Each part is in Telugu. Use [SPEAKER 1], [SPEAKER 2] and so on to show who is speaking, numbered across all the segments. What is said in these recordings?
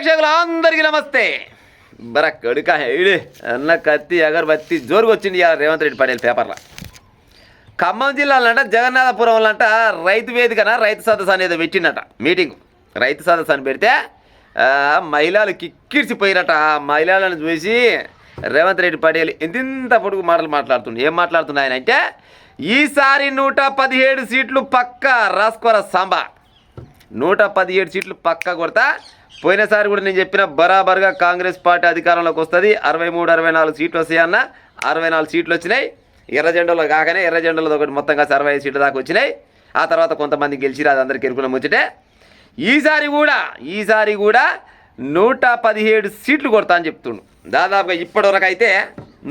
[SPEAKER 1] ప్రేక్షకులందరికీ నమస్తే. బర కడుక ఇడే అన్న కత్తి అగరబత్తి జోరుగా వచ్చింది ఇవాళ రేవంత్ రెడ్డి పడేది పేపర్లో. ఖమ్మం జిల్లాలంట జగన్నాథపురంలంట రైతు వేదికన రైతు సదస్సు అనేది పెట్టిందట మీటింగ్. రైతు సదస్సు అని పెడితే మహిళలు కిక్కిరిసిపోయినట. ఆ మహిళలను చూసి రేవంత్ రెడ్డి పడేలు ఇంత పొడుగు మాటలు మాట్లాడుతుంది. ఏం మాట్లాడుతుంది ఆయన అంటే, ఈసారి 117 సీట్లు పక్క రాసుకోర సాంబా, 117 సీట్లు పక్క కొడతా. పోయినసారి కూడా నేను చెప్పిన బరాబర్గా కాంగ్రెస్ పార్టీ అధికారంలోకి వస్తుంది. 63-64 సీట్లు వస్తాయన్న. 64 సీట్లు వచ్చినాయి. ఎర్ర జెండాలో కాకనే ఎర్ర జెండాలో ఒకటి మొత్తంగా 65 సీట్ల దాకా వచ్చినాయి. ఆ తర్వాత కొంతమంది గెలిచిరు, అది అందరికీ ఎరుకున్న ముచ్చటే. ఈసారి కూడా 117 సీట్లు కొడతా అని చెప్తుండు. దాదాపుగా ఇప్పటివరకు అయితే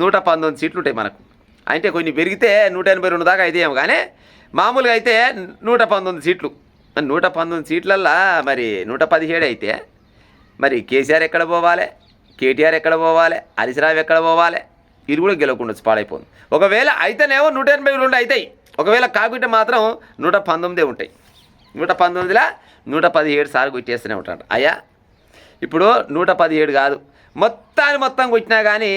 [SPEAKER 1] 119 సీట్లు ఉంటాయి మనకు. అంటే కొన్ని పెరిగితే 182 దాకా అయితే ఏమో, కానీ మామూలుగా అయితే 119 సీట్లు. 119 సీట్లల్లో మరి 117 అయితే మరి కేసీఆర్ ఎక్కడ పోవాలి, కేటీఆర్ ఎక్కడ పోవాలి, హరీశ్రావు ఎక్కడ పోవాలి? ఇది కూడా గెలవకుండా పాడైపోతుంది. ఒకవేళ అయితేనేమో 182 అవుతాయి. ఒకవేళ కాకుంటే మాత్రం 119 ఉంటాయి. 119లో 117 సార్లు కొట్టేస్తూనే ఉంటాడు. అయ్యా ఇప్పుడు 117 కాదు, మొత్తం కొట్టినా కానీ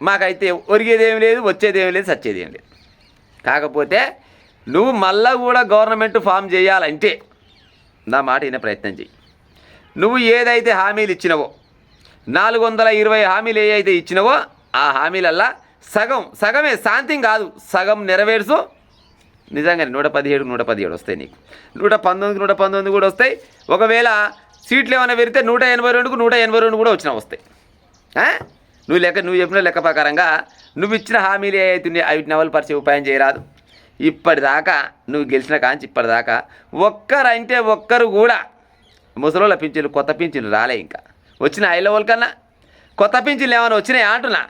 [SPEAKER 1] మాకైతే ఒరిగేదేం లేదు, వచ్చేదేం లేదు, సచ్చేదేం లేదు. కాకపోతే నువ్వు మళ్ళా కూడా గవర్నమెంట్ ఫామ్ చేయాలంటే నా మాట వినే ప్రయత్నం చెయ్యి. నువ్వు ఏదైతే హామీలు ఇచ్చినవో 420 హామీలు ఏవైతే ఇచ్చినవో ఆ హామీలల్లా సగమే, శాంతిం కాదు, సగం నెరవేర్చు. నిజంగానే 117 వస్తాయి నీకు. 119 కూడా వస్తాయి. ఒకవేళ సీట్లు ఏమైనా పెరిగితే 182 కూడా వచ్చినా వస్తాయి. నువ్వు చెప్పిన లెక్క ప్రకారంగా నువ్వు ఇచ్చిన హామీలు ఏవైతే అవిటిని అమలు పరిచే ఉపాయం చేయరాదు. ఇప్పటిదాకా నువ్వు గెలిచిన కాంచి ఇప్పటిదాకా ఒక్కరు కూడా ముసలోళ్ళ పింఛన్లు, కొత్త పింఛన్లు రాలే. ఇంకా వచ్చిన ఐలవోల్ కన్నా కొత్త పింఛన్లు ఏమైనా వచ్చినాయి అంటున్నా.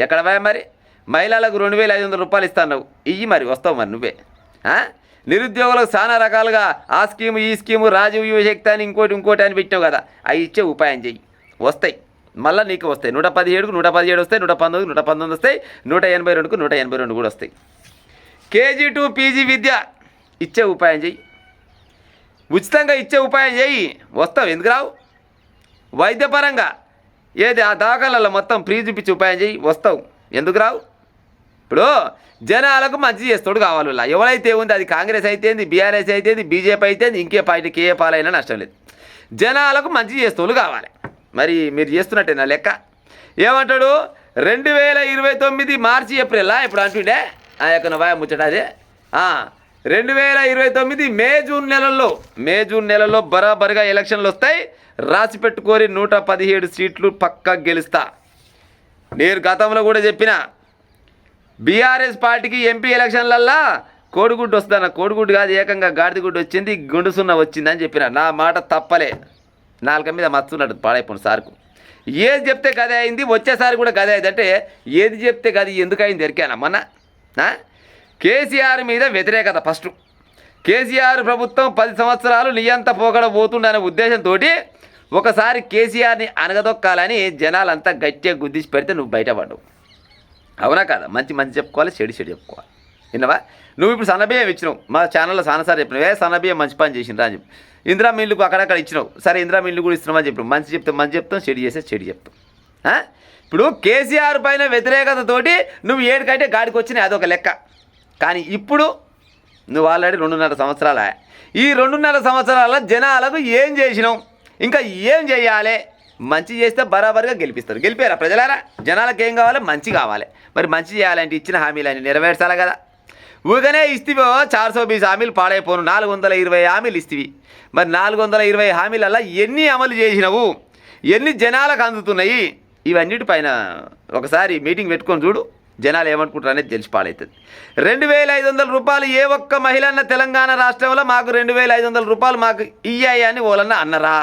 [SPEAKER 1] ఎక్కడ పోయా మరి? మహిళలకు 2500 రూపాయలు ఇస్తాను, ఇయ్యి మరి వస్తావు మరి నువ్వే. నిరుద్యోగులకు చాలా రకాలుగా ఆ స్కీము ఈ స్కీము రాజీవ్ యువశక్తి అని ఇంకోటి అని పెట్టావు కదా, అవి ఇచ్చే ఉపాయం చెయ్యి, వస్తాయి. మళ్ళీ నీకు వస్తాయి. 117 వస్తాయి, 119 వస్తాయి, 182 కూడా వస్తాయి. KG to PG విద్య ఇచ్చే ఉపాయం చెయ్యి, ఉచితంగా ఇచ్చే ఉపాయం చెయ్యి, వస్తావు. ఎందుకు రావు? వైద్యపరంగా ఏది ఆ దాఖలలో మొత్తం ఫ్రీ చూపించే ఉపాయం చెయ్యి, వస్తావు. ఎందుకు రావు? ఇప్పుడు జనాలకు మంచి చేస్తాడు కావాలి. ఎవరైతే ఉంది, అది కాంగ్రెస్ అయితేంది, బీఆర్ఎస్ అయితేంది, బీజేపీ అయితేంది, ఇంకే పార్టీకి ఏ పాలైనా నష్టం లేదు. జనాలకు మంచి చేస్తోళ్ళు కావాలి. మరి మీరు చేస్తున్నట్టే నా లెక్క. ఏమంటాడు? 2029 మార్చి ఏప్రిల్ ఇప్పుడు అంటుండే ఆ యొక్క నవాయ ముచ్చట. అదే 2029 మే జూన్ నెలల్లో బరాబర్గా ఎలక్షన్లు వస్తాయి. రాసి పెట్టుకోరి 117 సీట్లు పక్కా గెలుస్తా. నేను గతంలో కూడా చెప్పిన, బీఆర్ఎస్ పార్టీకి ఎంపీ ఎలక్షన్లల్లా కోడిగుడ్డు వస్తుందన్న. కోడిగుడ్డు కాదు, ఏకంగా గాడిదగుడ్డు వచ్చింది, గుండు సున్నా వచ్చిందని చెప్పిన. నా మాట తప్పలే. నాలుక మీద మచ్చున్నాడు పాడైపోయిన సార్కు. ఏది చెప్తే గదే అయింది, వచ్చేసారి కూడా గదే అయింది. అంటే ఏది చెప్తే గది ఎందుకు అయింది ఎరికానా? మొన్న కేసీఆర్ మీద వ్యతిరేకత. ఫస్ట్ కేసీఆర్ ప్రభుత్వం 10 సంవత్సరాలు నియంత పోగడ పోతుండనే ఉద్దేశంతో ఒకసారి కేసీఆర్ని అనగదొక్కాలని జనాలంతా గట్టిగా గుద్దిసి పెడితే నువ్వు బయటపడ్డావు. అవునా కదా? మంచి చెప్పుకోవాలి, చెడు చెప్పుకోవాలి. విన్నావా? నువ్వు ఇప్పుడు సన్నబియ్యం ఇచ్చినావు. మా ఛానల్లో సానసారి చెప్పినావు, సన్నబియ్యం మంచి పని చేసిండ్రా అని చెప్పి. ఇందిరా మిల్లుకు అక్కడక్కడ ఇచ్చినావు. సరే, ఇందిరా మిల్లు కూడా ఇస్తున్నామని చెప్పినావు. మంచి చెప్తాం, చెడు చేస్తే చెడు చెప్తాం. ఇప్పుడు కేసీఆర్ పైన వ్యతిరేకతతోటి నువ్వు ఏడుకంటే గాడికి వచ్చినాయి, అదొక లెక్క. కానీ ఇప్పుడు నువ్వు ఆల్రెడీ 2.5 సంవత్సరాలు. ఈ 2.5 సంవత్సరాల జనాలకు ఏం చేసినావు? ఇంకా ఏం చేయాలి? మంచి చేస్తే బరాబర్గా గెలిపిస్తారు. గెలిపారా ప్రజలారా? జనాలకు ఏం కావాలి? మంచి కావాలి. మరి మంచి చేయాలంటే ఇచ్చిన హామీలన్నీ నెరవేర్చాలి కదా. ఊగనే ఇస్తేవో 420 హామీలు పాడైపోను, 420 హామీలు ఇస్తేవి. మరి 420 హామీలల్లా ఎన్ని అమలు చేసినావు? ఎన్ని జనాలకు అందుతున్నాయి? ఇవన్నిటిపైన ఒకసారి మీటింగ్ పెట్టుకొని చూడు, జనాలు ఏమనుకుంటారు అనేది తెలిసి పాడవుతుంది. 2500 రూపాయలు ఏ ఒక్క మహిళ అన్న తెలంగాణ రాష్ట్రంలో మాకు 2500 రూపాయలు మాకు ఇయ్యాయి అని వాళ్ళన్న అన్నరా?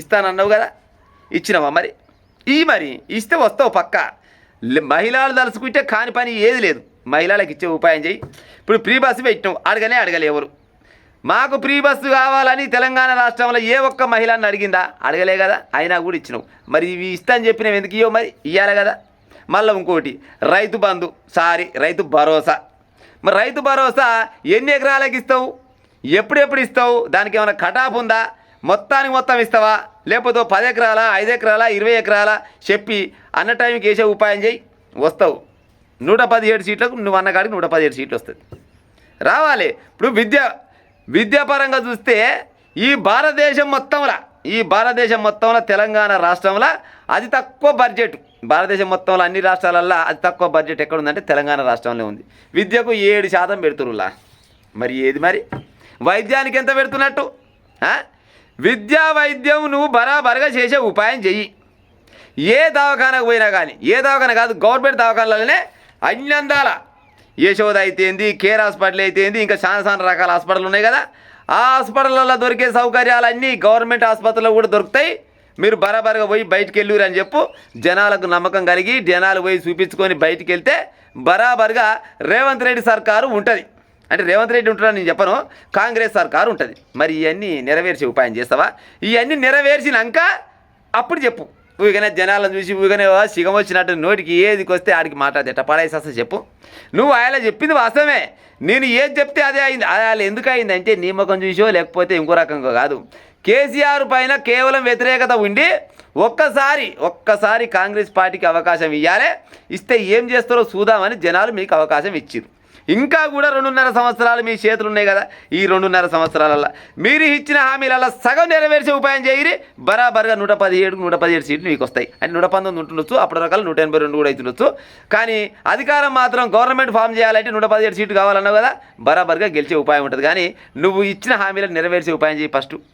[SPEAKER 1] ఇస్తానన్నావు కదా, ఇచ్చినావా? మరి ఇస్తే వస్తావు పక్క. మహిళలు తలుచుకుంటే కాని పని ఏది లేదు. మహిళలకు ఇచ్చే ఉపాయం చేయి. ఇప్పుడు ఫ్రీ బస్సు పెట్టినావు, అడగలే ఎవరు. మాకు ఫ్రీ బస్సు కావాలని తెలంగాణ రాష్ట్రంలో ఏ ఒక్క మహిళని అడిగిందా? అడగలే కదా, అయినా కూడా ఇచ్చినావు. మరి ఇవి ఇస్తా అని చెప్పినావు, ఎందుకు ఇవ్వవు? మరి ఇవ్వాలి కదా. మళ్ళీ ఇంకోటి రైతు భరోసా. మరి రైతు భరోసా ఎన్ని ఎకరాలకు ఇస్తావు? ఎప్పుడెప్పుడు ఇస్తావు? దానికి ఏమైనా కటాఫ్ ఉందా? మొత్తానికి మొత్తం ఇస్తావా లేకపోతే 10 ఎకరాల 5 ఎకరాల 20 ఎకరాల చెప్పి అన్న టైంకి వేసే ఉపాయం చేయి వస్తావు. 117 సీట్లకు నువ్వు అన్నకాడికి 117 సీట్లు వస్తుంది రావాలి. ఇప్పుడు విద్యాపరంగా చూస్తే ఈ భారతదేశం మొత్తంలో తెలంగాణ రాష్ట్రంలో అతి తక్కువ బడ్జెట్, భారతదేశం మొత్తంలో అన్ని రాష్ట్రాలల్లో అతి తక్కువ బడ్జెట్ ఎక్కడ ఉందంటే తెలంగాణ రాష్ట్రంలో ఉంది. విద్యకు 7% పెడుతురులా. మరి ఏది మరి వైద్యానికి ఎంత పెడుతున్నట్టు? వైద్యం నువ్వు బరాబరుగా చేసే ఉపాయం చెయ్యి. ఏ దవాఖానకు పోయినా కానీ, ఏ దవాఖాన కాదు గవర్నమెంట్ దవాఖానలనే అన్ని అందాల యశోద అయితేంది, కేర్ హాస్పిటల్ అయితేంది, ఇంకా చాలా రకాల హాస్పిటల్ ఉన్నాయి కదా, ఆ హాస్పిటల్లో దొరికే సౌకర్యాలన్నీ గవర్నమెంట్ ఆసుపత్రిలో కూడా దొరుకుతాయి. మీరు బరాబరుగా పోయి బయటికి వెళ్ళురు అని చెప్పు జనాలకు నమ్మకం కలిగి జనాలు పోయి చూపించుకొని బయటికి వెళ్తే బరాబరుగా రేవంత్ రెడ్డి సర్కారు ఉంటుంది. అంటే రేవంత్ రెడ్డి ఉంటాడని నేను చెప్పను, కాంగ్రెస్ సర్కారు ఉంటుంది. మరి ఇవన్నీ నెరవేర్చే ఉపాయం చేస్తావా? ఇవన్నీ నెరవేర్చినాక అప్పుడు చెప్పు. ఊగనే జనాలను చూసి ఊగనే సిగం వచ్చినట్టు నోటికి ఏదికి వస్తే ఆడికి మాట్లాడేట పడేసేస్తా చెప్పు. నువ్వు ఆయన చెప్పింది వాస్తవమే, నేను ఏది చెప్తే అదే అయింది. అలా ఎందుకు అయింది అంటే నీ ముఖం చూసో లేకపోతే ఇంకో రకంగా కాదు. కేసీఆర్ పైన కేవలం వ్యతిరేకత ఉండి ఒక్కసారి కాంగ్రెస్ పార్టీకి అవకాశం ఇవ్వాలి. ఇస్తే ఏం చేస్తారో చూద్దామని జనాలు మీకు అవకాశం ఇచ్చారు. ఇంకా కూడా 2.5 సంవత్సరాలు మీ చేతులు ఉన్నాయి కదా, ఈ 2.5 సంవత్సరాలలో మీరు ఇచ్చిన హామీలలో సగం నెరవేర్చే ఉపాయం చేయరి. బరాబరుగా 117 సీట్లు మీకు వస్తాయి. అంటే 119 ఉంటుండొచ్చు, అప్పటి రకాల 182 కూడా అవుతుండొచ్చు. కానీ అధికారం మాత్రం గవర్నమెంట్ ఫామ్ చేయాలంటే 117 సీట్లు కావాలన్నావు కదా, బరాబరుగా గెలిచే ఉపాయం ఉంటుంది. కానీ నువ్వు ఇచ్చిన హామీలను నెరవేర్చే ఉపాయం చేయి ఫస్ట్.